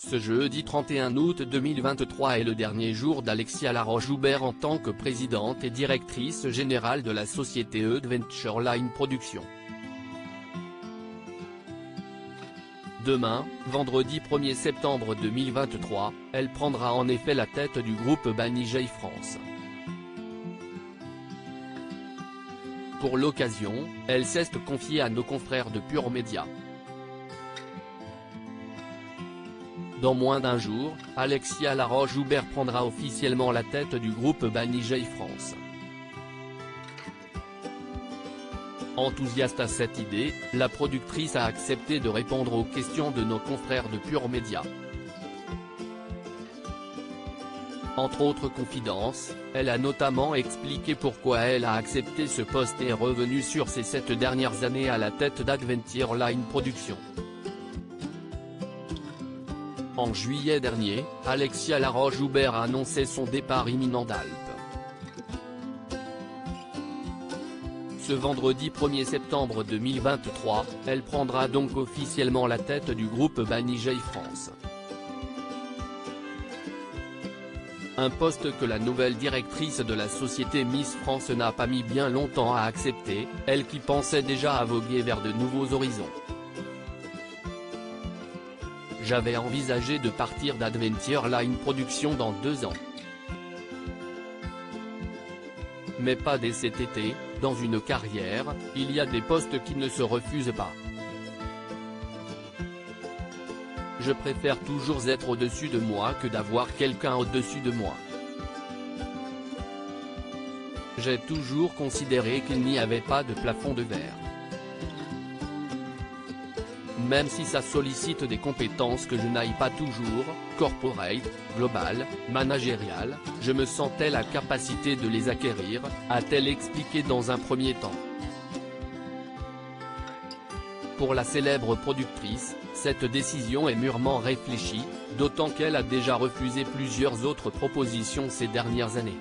Ce jeudi 31 août 2023 est le dernier jour d'Alexia Laroche-Joubert en tant que présidente et directrice générale de la société Adventure Line Productions. Demain, vendredi 1er septembre 2023, elle prendra en effet la tête du groupe Banijay France. Pour l'occasion, elle s'est confiée à nos confrères de Pure Média. Dans moins d'un jour, Alexia Laroche-Joubert prendra officiellement la tête du groupe Banijay France. Enthousiaste à cette idée, la productrice a accepté de répondre aux questions de nos confrères de Pure Média. Entre autres confidences, elle a notamment expliqué pourquoi elle a accepté ce poste et est revenue sur ces 7 dernières années à la tête d'Adventure Line Productions. En juillet dernier, Alexia Laroche-Joubert a annoncé son départ imminent d'Alp. Ce vendredi 1er septembre 2023, elle prendra donc officiellement la tête du groupe Banijay France. Un poste que la nouvelle directrice de la société Miss France n'a pas mis bien longtemps à accepter, elle qui pensait déjà à voguer vers de nouveaux horizons. J'avais envisagé de partir d'Adventure Line Productions dans 2 ans. Mais pas dès cet été. Dans une carrière, il y a des postes qui ne se refusent pas. Je préfère toujours être au-dessus de moi que d'avoir quelqu'un au-dessus de moi. J'ai toujours considéré qu'il n'y avait pas de plafond de verre. Même si ça sollicite des compétences que je n'aille pas toujours, corporate, global, managérial, je me sentais la capacité de les acquérir, a-t-elle expliqué dans un premier temps. Pour la célèbre productrice, cette décision est mûrement réfléchie, d'autant qu'elle a déjà refusé plusieurs autres propositions ces dernières années.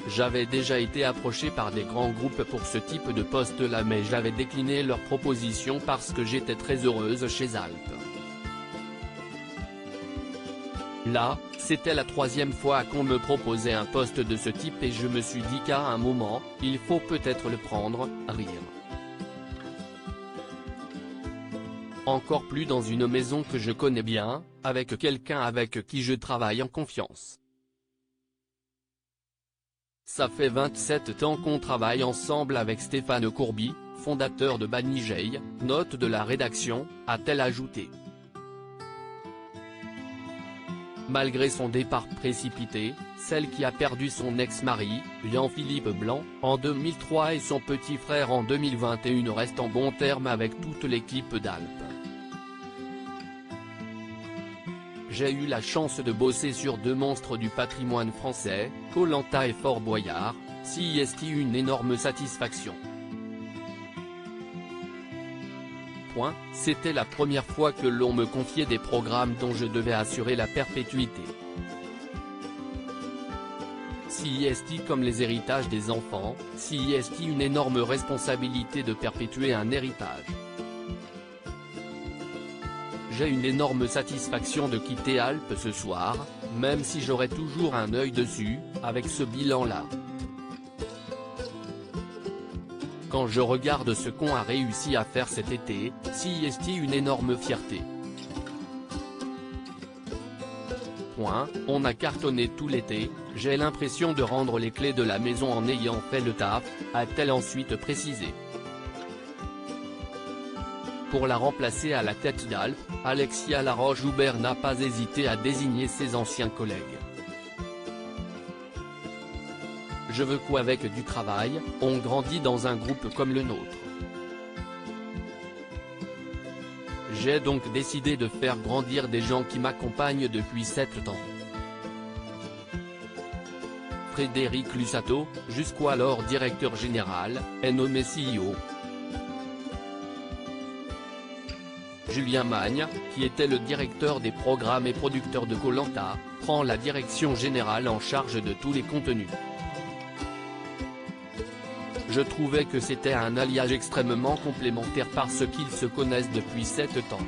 J'avais déjà été approché par des grands groupes pour ce type de poste-là mais j'avais décliné leurs propositions parce que j'étais très heureuse chez Alp. Là, c'était la 3e fois qu'on me proposait un poste de ce type et je me suis dit qu'à un moment, il faut peut-être le prendre, rire. Encore plus dans une maison que je connais bien, avec quelqu'un avec qui je travaille en confiance. Ça fait 27 ans qu'on travaille ensemble avec Stéphane Courby, fondateur de Banijay, note de la rédaction, a-t-elle ajouté. Malgré son départ précipité, celle qui a perdu son ex-mari, Jean-Philippe Blanc, en 2003 et son petit frère en 2021 reste en bons termes avec toute l'équipe d'Alp. J'ai eu la chance de bosser sur 2 monstres du patrimoine français, Koh-Lanta et Fort Boyard, CIST une énorme satisfaction. C'était la première fois que l'on me confiait des programmes dont je devais assurer la perpétuité. CIST comme les héritages des enfants, CIST une énorme responsabilité de perpétuer un héritage. J'ai une énorme satisfaction de quitter Alp ce soir, même si j'aurai toujours un œil dessus, avec ce bilan-là. Quand je regarde ce qu'on a réussi à faire cet été, CIST une énorme fierté. On a cartonné tout l'été, j'ai l'impression de rendre les clés de la maison en ayant fait le taf, a-t-elle ensuite précisé. Pour la remplacer à la tête d'Alp, Alexia Laroche-Joubert n'a pas hésité à désigner ses anciens collègues. Je veux qu'avec du travail, on grandit dans un groupe comme le nôtre. J'ai donc décidé de faire grandir des gens qui m'accompagnent depuis 7 ans. Frédéric Lussato, jusqu'alors directeur général, est nommé CEO. Julien Magne, qui était le directeur des programmes et producteur de Koh-Lanta, prend la direction générale en charge de tous les contenus. Je trouvais que c'était un alliage extrêmement complémentaire parce qu'ils se connaissent depuis 7 ans.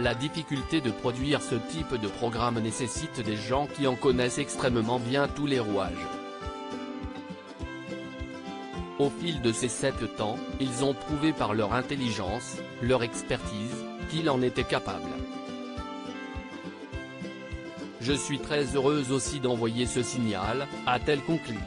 La difficulté de produire ce type de programme nécessite des gens qui en connaissent extrêmement bien tous les rouages. Au fil de ces 7 ans, ils ont prouvé par leur intelligence, leur expertise, qu'ils en étaient capables. Je suis très heureuse aussi d'envoyer ce signal, a-t-elle conclu.